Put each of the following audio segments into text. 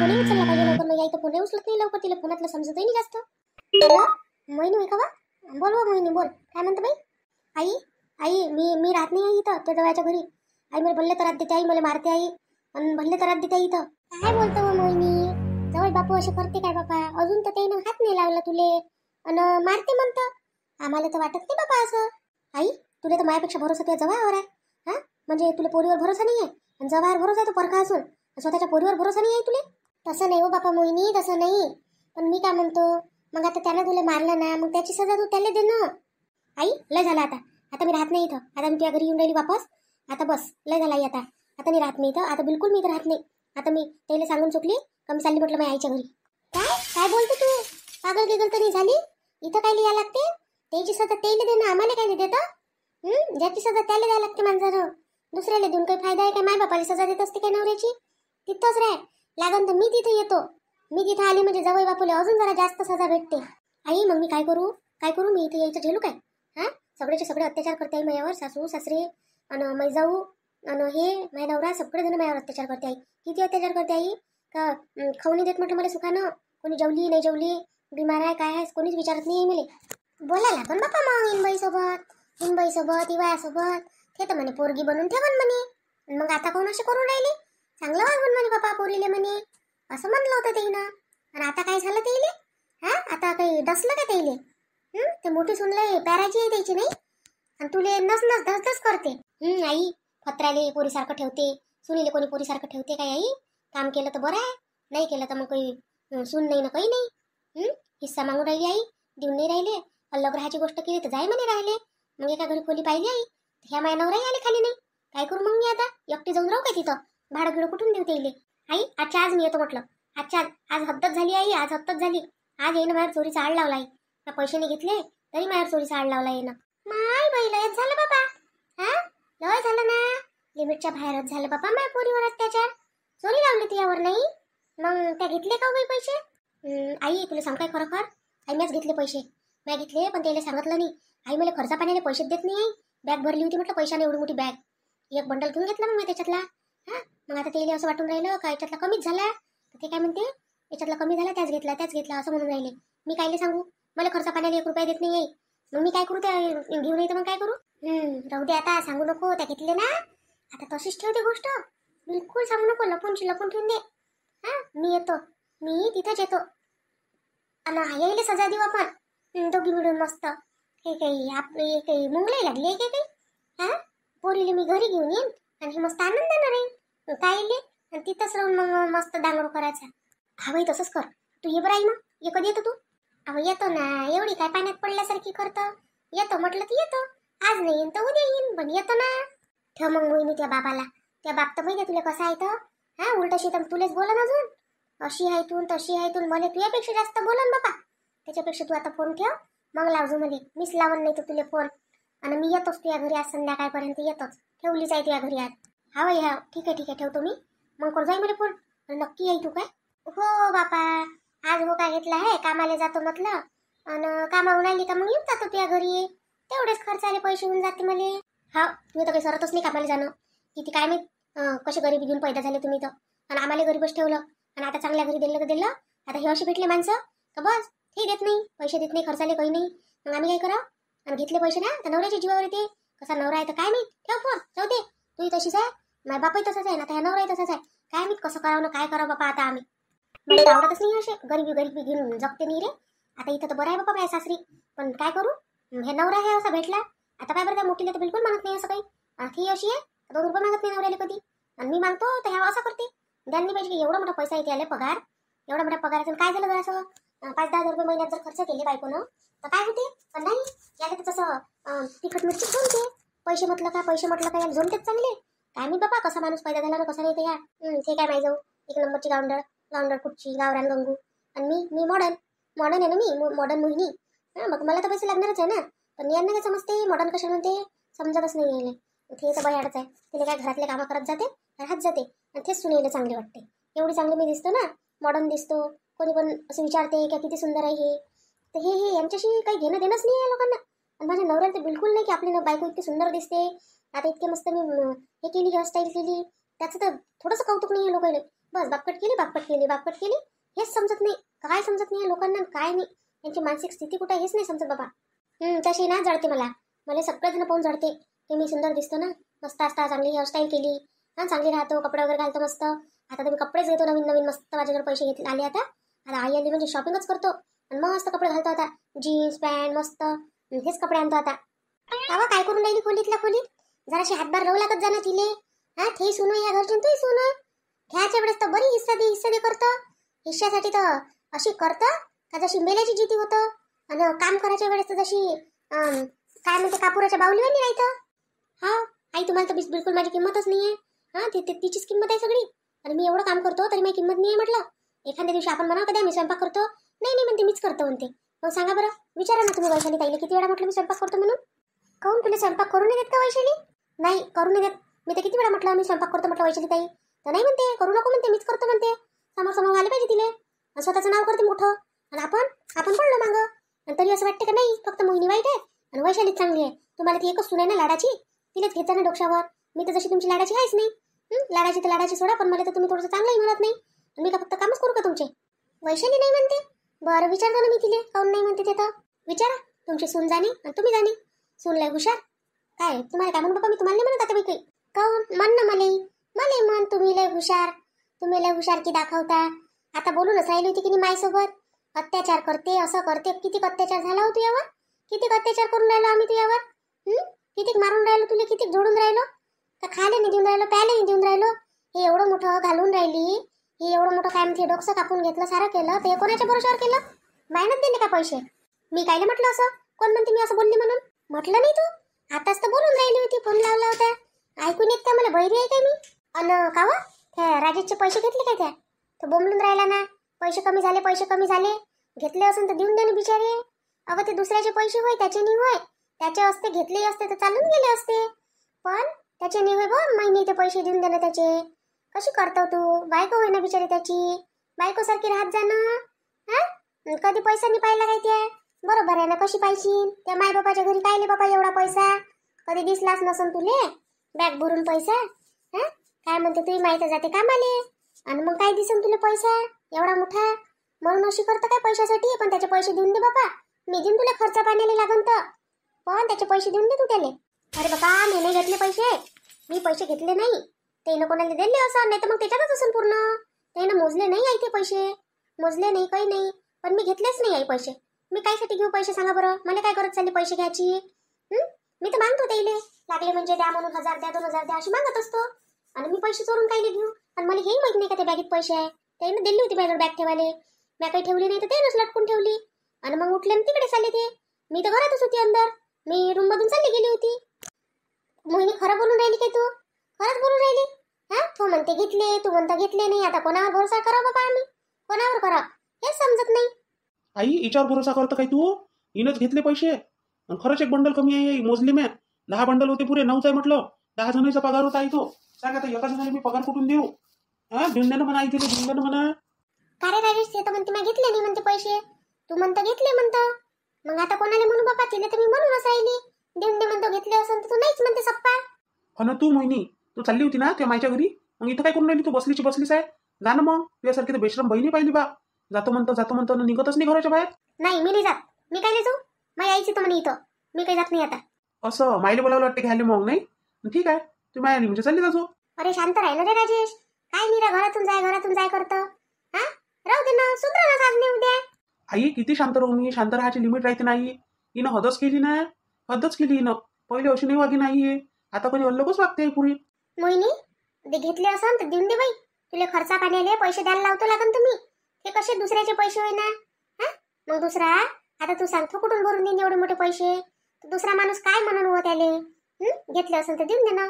फोनही उचलला पाहिजे लवकर. मग आई तर फोनही उचलत नाही लवकर. तिला फोनातलं समजतही नाही जास्त. हॅलो मोहिनी होय का बा? बोल बा मोहिनी बोल. काय म्हणतो बाई? आई आई मी राहत नाही आहे इथं त्या जवळच्या घरी. आई मला भल्ले त्रास देते. आई मला मारते आई. आणि भल्ले त्रास देते इथं. काय बोलतो मोहिनी? जवळ बापू असे करते काय बापा? अजून तर त्यानं हात नाही लावला तुले आणि मारते म्हणतं. आम्हाला तर वाटत नाही बापा असं. आई तुला तर माझ्यापेक्षा भरोसा तुझ्या जवळवर आहे. हा म्हणजे तुला पोरीवर भरोसा नाही आहे आणि जवळवर भरोसा आहे तो परखा असून स्वतःच्या पोरीवर भरोसा नाही आहे तुले? तसं नाही हो बापा मोहिनी, तसं नाही. पण मी काय म्हणतो, मग आता त्यानं तुला मारलं ना, मग त्याची सजा तू त्याला दे ना. आई लय झालं आता. आता मी राहत नाही इथं. आता मी तुझ्या घरी येऊन राहिली वापस. आता बस लय झाला आई. आता मी राहत नाही इथं. आता बिलकुल मी इथं राहत नाही. आता मी त्याला सांगून चुकली कमी चालली म्हटलं माझ्या आईच्या घरी. काय काय बोलतो तू? पागल गिगल तर नाही झाली? इथं काय लिहा लागते? त्याची सजा त्याला दे ना, आम्हाला काय देतं? ज्याची सजा त्याला द्यायला लागते माणसानं. दुसऱ्याला देऊन काही फायदा आहे का? माय बापाला सजा देत असते काय नवऱ्याची? तिथंच राह लागन तर मी तिथे येतो. मी तिथे आली म्हणजे जवळ बापूला अजून जरा जास्त सजा भेटते. आई मग मी काय करू? काय करू? मी इथे यायचं झेलू काय? हा सगळेचे सगळे अत्याचार करते आई माझ्यावर. सासू सासरे आणि मै जाऊ आणि हे माझ्या नवरा सगळेजण माझ्यावर अत्याचार करते आई. किती अत्याचार करते आई का खाऊ नाही देत म्हटलं मला सुखानं. कोणी जेवली नाही जेवली, बिमार आहे काय आहे कोणीच विचारत नाही मला. बोलायला पण बापा मग इनबाईसोबत इवायासोबत ते तर म्हणे पोरगी बनून ठेवन म्हणे. मग आता कोण असे करून राहिले? चांगलं वागून म्हणे बापा पोरीले म्हणे असं म्हणलं होतं त्याईनं. आणि आता काय झालं त्याईले? हा आता काही डसलं का त्याईले? ते मोठी सुनले पॅराची आहे त्याची नाही. आणि तुले नस धस करते. आई फत्राले पोरीसारखं ठेवते. सुनीले कोणी पोरीसारखं ठेवते काय आई? काम केलं तर बरं आहे, नाही केलं तर मग काही सून नाही ना काही नाही. हिस्सा मागून राहिली आई, देऊन नाही राहिले. अल्लग्रहाची गोष्ट केली तर जाय म्हणे राहिले. मग एका घरी खोली पाहिली आई. ह्या माया नवराही आले खाली नाही. काय करू मग मी आता? एकटी जाऊन राहू काय तिथं? भाडं गिडं कुठून देऊ त्याईले? आई आजच्या आज मी येतो म्हटलं. आजच्या आज हद्दत झाली आई. आज हद्दत झाली. आज येईन माझ्या चोरीचा आड लावला आई. पैसे नाही घेतले तरी माझ्या चोरीचा आड लावला येईन. माय बाई लयच झालं बाबा. हा लय झालं ना. लिमिटच्या बाहेरच झालं बाबा. माझ्या पोरीवर अत्याचार. चोरी लावली ती यावर नाही. मग त्या घेतले का बाई पैसे? आई तुला सांग काय खरोखर? आई मीच घेतले पैसे. मी घेतले पण त्याला सांगितलं नाही. आई मला खर्चा पाण्याने पैसे देत नाही. आई बॅग भरली होती म्हटलं पैशाने एवढी मोठी बॅग. एक बंडल घेऊन घेतला मग मी त्याच्यातला. हा मग आता त्याला असं वाटून राहिलं का याच्यातला कमीच झाला. ते काय म्हणते याच्यातला कमी झाला त्याच घेतला असं म्हणून राहिले. मी कायले सांगू? मला खर्चा पाण्याने 1 रुपया देत नाही आई. मग मी काय करू? त्या घेऊन येतं मग काय करू? राहू दे आता सांगू नको. त्या घेतले ना आता तशीच ठेवते गोष्ट. बिलकुल सांगू नको. लपून ठेवून दे. हा मी येतो. मी तिथंच येतो आणि यायला सजा देऊ आपण दोघी मिळून मस्त. हे काही आपले काही मुंगलाई लागली आहे काही? हा पोरीले मी घरी घेऊन येईन आणि मस्त आनंदानं राहीन कायले. आणि तिथंच राहून मग मस्त डांगरू करायचा. हा बाई तसंच कर. तू ये बरं आई. मग ये कधी येतो तू? अहो येतो ना. एवढी काय पाण्यात पडल्यासारखी करतं? येतो म्हटलं की येतो. आज नाही येईन तर उद्या येईन पण येतो ना. ठेव मग मोहिनी त्या बाबाला. त्या बाप तर माहिती तुला कसा आहे तर. हा उलट शीतम तुलेच बोलन अजून. अशी आहे तू तशी आहे तू. मला तुझ्यापेक्षा जास्त बोलन बाबा. त्याच्यापेक्षा तू आता फोन ठेव मग लावजो मला. मीच लावून नाही तर तुला फोन. आणि मी येतोच तुझ्या घरी आज संध्याकाळपर्यंत येतोच. ठेवलीच आहे तुझ्या घरी आज. हा बाई हा ठीक आहे ठेवतो मी. मग कर जाई मला फोन. नक्की येई तू काय? हो बापा आज हो काय घेतला आहे. कामाला जातो म्हटलं आणि कामावून आली का मग येऊन जातो तुझ्या घरी. तेवढेच खर्च आले पैसे होऊन जाते मला. हा तुम्ही तर काही सरतच नाही कामाला जाणं. किती काय मी कसे गरीबी घेऊन पैदा झाले तुम्ही तर. आणि आम्हाला गरीबच ठेवलं. आणि आता चांगल्या घरी दिलं तर दिलं. आता हे असे भेटले माणसं तर बस हे देत नाही. पैसे देत नाही खर्चाले काही नाही. मग आम्ही काय करा? आणि घेतले पैसे ना तर नवऱ्याच्या जीवावर येते. कसा नवरा आहे तर काय मी ठेव फोन. जाऊ दे. तूही तशीच आहे. माझा बापही तसाच आहे ना. त्या नवराही तसाच आहे. काय मी कसं करावं ना काय करावं बापा आता आम्ही. मला आवडतच नाही असे गरीबी घेऊन जगते नाही रे. आता इथं तर बरं आहे बापा माझ्या सासरी. पण काय करू? हे नवरा आहे असा भेटला. आता काय बरं त्या मोठीला तर बिलकुल मागत नाही असं काही. ही अशी आहे 2 रुपये मागत नाही नवऱ्याला कधी. आणि मी मागतो तर ह्या असं करते. त्यांनी पाहिजे की एवढा मोठा पैसा येते आले पगार. एवढा मोठा पगारातून काय झालं जर असं 5-10 रुपये महिन्यात जर खर्च केले बायकोनं तर काय होते? पण नाही याला तर तसं तिखट मिरची झोमते. पैसे म्हटलं का याला झोमतेच चांगले. काय मी बाबा कसा माणूस पैदा झाला ना कसा नाही ते या. ते काय माहिती जाऊ 1 नंबरची गावंडळ कुठची गावरान गंगू. आणि मी मॉडर्न आहे ना. मी मॉडर्न मोहिनी. मग मला तर पैसे लागणारच आहे ना. पण यांना काय समजते मॉडर्न कशा म्हणते समजतच नाही यायला. ते तर बयाडच आहे. तिला काय घरातले कामं करत जाते राहत जाते आणि तेच सुनेला चांगले वाटते. एवढी चांगली मी दिसतो ना. मॉडर्न दिसतो. कोणी पण असं विचारते का किती सुंदर आहे हे. तर हे यांच्याशी काही घेणं देणंच नाही आहे लोकांना. आणि माझ्या नवऱ्याला तर बिलकुल नाही की आपली बायको इतकी सुंदर दिसते. आता इतके मस्त मी हे केली हेअरस्टाईल केली त्याचं तर थोडंसं कौतुक नाही आहे लोकांना. बस बापकट केली बापकट केली बापकट केली. हेच समजत नाही, काय समजत नाही लोकांना, काय नाही यांची मानसिक स्थिती कुठे हेच नाही समजत बाबा. तशी ना जळते मला सगळेजण पाहून जळते की मी सुंदर दिसतो ना, मस्त असता, चांगली हेअरस्टाईल केली, हा चांगली राहतो, कपडे वगैरे घालतो मस्त. आता तर मी कपडेच घेतो नवीन नवीन मस्त, माझ्याकडे पैसे घेतले आले आता आई आली म्हणजे शॉपिंगच करतो आणि मस्त कपडे घालतो आता, जीन्स पॅन्ट मस्त हेच कपडे आणतो आता. अवा काय करून राहिली खोलीतल्या खोलीत, जराशी हातभार राहू लागत जाणं तिले. हा ते सुनो या घरची तू सुनो, घ्यायच्या वेळेस तर बरी हिस्सा दे करतं, हिश्श्यासाठी तर अशी करतं का जशी मेल्याची जिती होतं, आणि काम करायच्या वेळेस तर जशी काय म्हणते कापुराच्या बाहुलीवर नाही राहतं. हा आई तुम्हाला तर बिलकुल माझी किंमतच नाहीये. हा तिचीच किंमत आहे सगळी, आणि मी एवढं काम करतो तरी माझी किंमत नाही म्हटलं. एखाद्या दिवशी आपण म्हणा कधी मी स्वयंपाक करतो, नाही नाही म्हणते मीच करतो म्हणते. मग सांगा बरं, विचारा ना तुम्ही वैशाली ताईला किती वेळा म्हटलं मी स्वयंपाक करतो म्हणून. काहून तुला स्वयंपाक करून नाही देत का वैशाली? नाही करून नाही देत. मी तर किती वेळा म्हटलं मी स्वयंपाक करतो म्हटलं वैशाली ताई, तर नाही म्हणते करू नको म्हणते, मीच करतो म्हणते. समोर आले पाहिजे तिले, स्वतःचं नाव करते मोठं, आणि आपण पडलो मागं. आणि तरी असं वाटतं का नाही फक्त मोहिनी वाईट आहे आणि वैशालीच चांगली आहे. तुम्हाला ती एकच सुने ना लाडाची, तिलेच घेता ना डोक्यावर. मी तर जशी तुमची लाडाची आहेच नाही. लाडाची तर लाडाची सोडा, पण मला तर तुम्ही थोडंसं चांगलंही म्हणत नाही. मी का फक्त कामच करू का तुमचे? वैशाली नाही म्हणते, बरं विचारतो ना मी तिले काऊन नाही म्हणते ते, तर विचारा. तुमची सून जाणे आणि तुम्ही जाणे, सून लय हुशार. काय तुम्हाला काय म्हणू बाबा, मी तुम्हाला नाही म्हणत आता काही. काऊन म्हण ना मला म्हण, तुम्ही लय हुशार की दाखवता. आता बोलूनच राहिली होती की नाही माईसोबत, अत्याचार करते असं करते. किती अत्याचार झाला हो तुझ्यावर, किती अत्याचार करून राहिलो आम्ही तुझ्यावर. किती मारून राहिलो तुला, किती जोडून राहिलो, तर खायला नाही देऊन राहिलो, प्यायला नाही देऊन राहिलो. हे एवढं मोठं घालून राहिली, हे एवढं मोठं काय म्हणते डोकं कापून घेतलं, सारं केलं, ते कोणाच्या भरोशावर केलं? मेहनत दिली का पैसे? मी कायले म्हटलं असं, कोण म्हणते मी असं बोलली म्हणून? म्हटलं नाही तू, आताच तर बोलून राहिली होती, फोन लावला होता, ऐकून येत का मला बहिरी आहे काय मी? अन का व त्या राजेशचे पैसे घेतले काय? त्या तो बोंबलून राहिला ना, पैसे कमी झाले, घेतले असून तर देऊन दे ना बिचारे. अगं ते दुसऱ्याचे पैसे होय, त्याचे नाही होय, त्याचे असते घेतले असते तर चालून गेले असते, पण त्याचे नाही होय बा. महिने ते पैसे देऊन दे ना त्याचे. कशी करतो तू? बायको होय ना बिचारी त्याची, बायको सारखी राहत जा ना. हा कधी पैसा नाही पाहिला काय त्या? बरोबर आहे ना, कशी पाहिजे त्या मायबापाच्या घरी कायले बाबा एवढा पैसा? कधी दिसलाच नसन तुले बॅग भरून पैसा. हा काय म्हणते तुही माहित जाते कामाले, आणि मग काय दिसन तुला पैसा एवढा मोठा? म्हणून अशी करतं काय पैशासाठी? पण त्याचे पैसे देऊन दे बाबा, मी देऊन तुला खर्च पाण्याला लागन तर, पण त्याचे पैसे देऊन दे तू त्याले. अरे बाबा मी नाही घेतले पैसे, मी पैसे घेतले नाही, त्यानं कोणाला दिले असं, नाही तर मग त्याच्यातच असून पूर्ण. त्यानं मोजले नाही आहे ते पैसे, मोजले नाही काही नाही, पण मी घेतलेच नाही आहे पैसे. मी कायसाठी घेऊ पैसे सांगा बरं, मला काय गरज चालली पैसे घ्यायची? मी तर मागतो त्याइले, लागले म्हणजे द्या म्हणून 1000 द्या 2000 द्या अशी मागत असतो, आणि मी पैसे चोरून कायले घेऊ? आणि मला हेही माहित नाही का त्या बॅगेत पैसे आहे. त्यानं दिली होती माझ्याकडे बॅग ठेवाले, मी काही ठेवली नाही तर त्यानंच लटकून ठेवली, आणि मग उठले तिकडे चालले ते. मी तर घरातच होती अंदर, मी रूम मधून चालली गेली होती. मोहिनी खरं बोलून राहिली काय तू? खरंच बोलून राहिली? हा तू म्हणते घेतले, तू म्हणता घेतले नाही, आता कोणावर भरोसा करा बाबा आम्ही? कोणावर करा हेच समजत नाही. आई हिच्यावर भरोसा करतं काय तू? हिनंच घेतले पैसे, आणि खरंच एक बंडल कमी आहे मोजले म्या. 10 बंडल होते पुरे, 9च आहे म्हटलं. 10 जणांचा पगार होता आई तो. सांग आता एका जणाला मी पगार कुठून देऊ? हा देऊन दे ना म्हणा, आई तिथे देऊन दे ना म्हणा. का रे राजेश, ते तर म्हणते मी घेतले नाही म्हणते पैसे, तू म्हणता घेतले म्हणतं. मग आता कोणाला म्हणू बाबा? तिला तर मी म्हणूनच राहिली, देऊन दे म्हणतो घेतले असं, तर तू नाहीच म्हणते सप्पा. हो ना, तू मोहिनी तू चालली होती ना त्या मायच्या घरी, मग इथं काय करून राहिली? तू बसलीच आहे जा ना. मग तुझ्यासारखी तर बेशरम बहिणी पाहिली बा, जातो म्हणतो निघतच नाही घराच्या बाहेर. नाही मी नाही जात, मी काय जाऊ, माझी आईची तर म्हणे इथं, मी काही जात नाही आता. असं मायले बोलावलं वाटते घ्यायला? मग नाही ठीक आहे, तू माय आली म्हणजे चालली जातो. अरे शांत राहिलं रे राजेश, काय मीरा घरातून जाय करतं. हा राहू दे ना, सुधरा ना आज नाही उद्या. आई किती शांत राहू मी? शांत राहायची लिमिट राहते नाही. हिनं हदच केली ना, हदच केली हिनं. पहिले अशी नाही वागी नाही, आता कधी अल्लगच वागते पुरी. मोहिनी ते घेतले असं तर देऊन दे बाई, तुला खर्चा पाण्याले पैसे द्यायला लावतो लागन तुम्ही. ते कसे दुसऱ्याचे पैसे होय ना? हा मग दुसरा आता तू सांगतो कुठून भरून देईन एवढे मोठे पैसे? दुसरा माणूस काय म्हणून हो त्याले? घेतले असेल तर देऊन दे ना.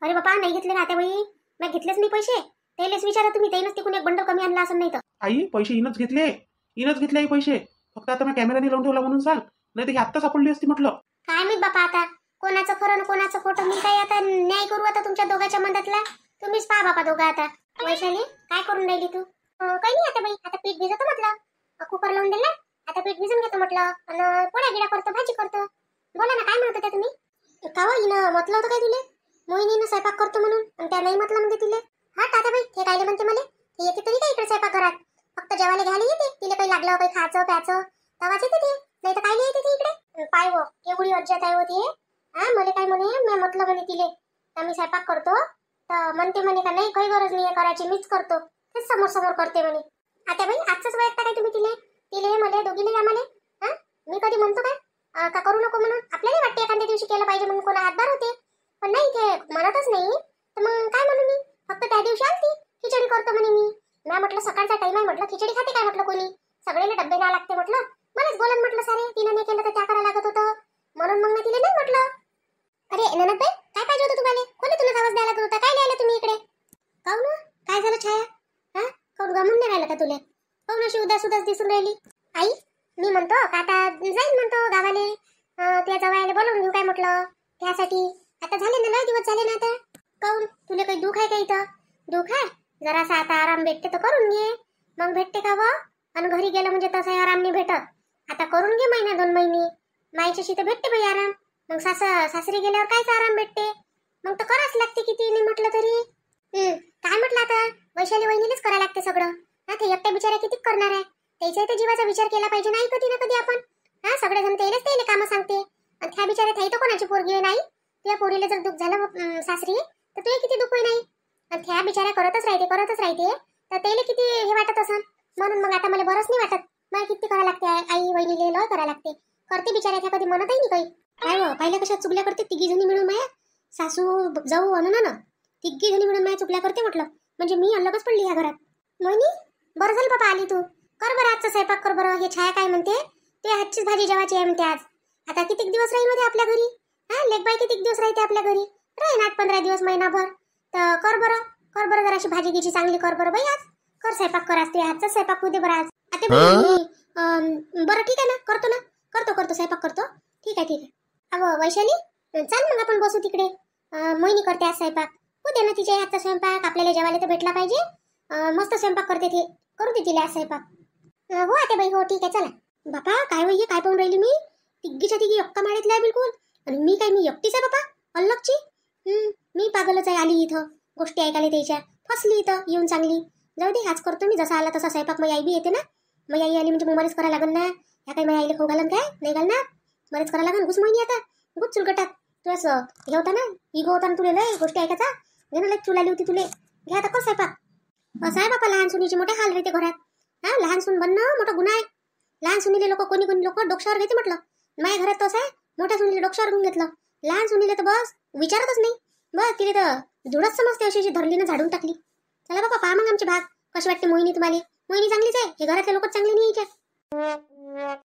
अरे बाबा नाही घेतले ना आता बाई, मी घेतलेच नाही पैसे. त्यालेच विचारा तुम्ही, त्यानंच तिकून एक बंडल कमी आणला असं नाही तर. आई पैसे हिनच घेतले आई पैसे, फक्त आता मी कॅमेराने लावून ठेवला म्हणून सांग, नाही तर ही आत्ता सापडली असती म्हटलं. काय माहित बापा आता कोणाचं खरं ना कोणाचं खोटं, मी काय आता न्याय करू आता तुमच्या दोघांच्या मधातला? तुम्हीच पहा बापा दोघं आता. वैशाली काय करून राहिली तू? काही नाही आता बाई, आता पीठ भिजवतो म्हटलं, कुकर लावून दिला, आता पीठ भिजून घेतो म्हटलं, आणि पोळ्या गिळा करतो, भाजी करतो. बोला ना काय म्हणत होत्या तुम्ही? का हो हिनं म्हटलं होतं काय तुले? मोहिनीनं स्वयंपाक करतो म्हणून, आणि त्या नाही म्हटलं म्हणजे तुले? हा टाटा बाई, हे कायले म्हणते मला, येते तरी काय इकडे स्वयंपाकघरात? फक्त जेवायला घ्यायला येते. तिला काही लागलं काही खायचं प्यायचं तेव्हाच येते ती, नाही तर काय नाही येते ती इकडे. पाय हो केवढी अर्जत आहे होती. मला काय म्हणे, मी म्हटलं म्हणे तिले तर मी स्वयंपाक करतो, तर म्हणते म्हणे का नाही काही गरज नाही करायची, मीच करतो. तेच समोर समोर करते म्हणे. आता बाई आजच वैयक्ता काय तुम्ही तिले तिले मला दोघीले आम्हाला? मी कधी म्हणतो काय का करू नको म्हणून? आपल्याला वाटते एखाद्या दिवशी केलं पाहिजे म्हणून कोणा हातभार होते, पण नाही ते म्हणतच नाही. तर मग काय म्हणू मी? फक्त त्या दिवशी आलती खिचडी करतो म्हणे. मी म्हटलं सकाळचा टाइम आहे, म्हटलं खिचडी खाते काय म्हटलं कोणी? सगळेले डब्बे द्यावं लागते म्हटलं. मलाच बोलन म्हटलं सारे, तिनं नाही केलं तर त्या करायला लागत होतं म्हणून मग मी तिला नाही म्हटलं. अरे ननदबाई काय पाहिजे होतं तुम्हाला? कोणी तुला आवाज द्यायला लागत होता? काय लिहायला तुम्ही इकडे? काहून काय झालं छाया? काहून गमून नाही राहिलं का तुला? काहून अशी उदास उदास दिसून राहिली? आई मी म्हणतो का आता जाईन म्हणतो गावाले, त्या जवायला बोलवून घेऊ काय म्हटलं त्यासाठी. आता झाले ना लय दिवस झाले ना. आता काहून तुला काही दुःख आहे का इथं? दुःख आहे जरासा, आता आराम भेटते तर करून घे. मग भेटते का व? आणि घरी गेलं म्हणजे तसंही आराम नाही भेटत. आता करून घे महिना 2 महिने, मायच्याशी तर भेटते बाई आराम. मग सासरी गेल्यावर कायच आराम भेटते? मग तर करावंच लागते किती नाही म्हटलं तरी. काय म्हटलं आता वैशाली वहिनीलाच करायला लागते सगळं. ते एकट्या बिचाऱ्या किती करणार आहे? त्याच्या तर जीवाचा विचार केला पाहिजे नाही कधी ना कधी आपण. सगळेजण तेलेच तेले कामं सांगते, आणि त्या बिचाऱ्या थाई तर कोणाची पोरगी नाही. त्या पोरीला जर दुःख झालं सासरी तर तुला किती दुःख होई नाही. आणि त्या बिचाऱ्या करतच राहते तर तेले किती हे वाटत असन. म्हणून मग आता मला बरंच नाही वाटत. मला किती करायला लागते, आई वहिनीले लय करायला लागते. करते बिचाऱ्या त्या कधी म्हणतही नाही काही. काय हो पाहिल्या कशा चुगल्या करते तिघी जणी मिळून. माया सासू जाऊ अन ना तिघी जणी मिळून माया चुगल्या करते म्हटलं. म्हणजे मी अलगच पडली ह्या घरात. मोहिनी बरं झालं बाबा आली तू. कर बरं आजचा स्वयंपाक कर बरं. हे छाया काय म्हणते ते हातचीच भाजी जेवायची आहे म्हणते आज. आता किती दिवस राहील होते आपल्या घरी? लेकबाई किती दिवस राहते आपल्या घरी? राहीन 8-15 दिवस महिनाभर. तर कर बरं जराशी भाजी गिची चांगली कर बरं बाई. आज कर स्वयंपाक कर. आज तुझ्या हातचा स्वयंपाक होऊ दे बरं आज. आता बरं ठीक आहे ना, करतो स्वयंपाक करतो. ठीक आहे अहो वैशाली चल मग आपण बसू तिकडे. मोहिनी करते आज स्वयंपाक. हो दे ना तिच्या हातचा स्वयंपाक, आपल्याला जेवायला तर भेटला पाहिजे. मस्त स्वयंपाक करते ती, करू दे तिला आज स्वयंपाक. हो आता बाई हो ठीक आहे चला. बापा काय वय काय पाहून राहिली मी? तिघीच्या तिघी एक्का माळ्यातल्या आहे बिलकुल. आणि मी एकटीच आहे बापा अल्लगची. मी पागलच आहे. आली इथं गोष्टी ऐकायला त्याच्या, फसली इथं येऊन चांगली. जाऊ दे आज करतो मी जसा आला तसा स्वयंपाक. मग आई बी येते ना, मग आई आली म्हणजे मलाच करायला लागल ना. ह्या काही माझ्या आईला खाऊ घालन काय? नाही घालणार. मलाच करायला लागल. घुस मोहिनी आता घुस चुलगटात. तू असं हे होता ना, इगो होता ना तुला लय गोष्टी ऐकायचा. घे ना लय चुलाली होती तुले. घे आता कर स्वयंपाक. असं आहे बापा लहान सुनीचे मोठे हाल राहते घरात. लहान सून बनणं मोठा गुन्हा आहे. लहान सुनीले कोणी लोक डोक्यावर घेते म्हटलं. माझ्या घरात तसं आहे, मोठ्या सुनीले डोक्यावर घेऊन घेतलं. लहान सुनीले तर बस विचारतच नाही. बस तिने तर जुडच समजते, अशी धरली ना झाडून टाकली. चला बाबा पहा मग आमचे भाग कशी वाटते मोहिनी तुम्हाला? मोहिनी चांगलीच आहे, हे घरातले लोक चांगले नाही.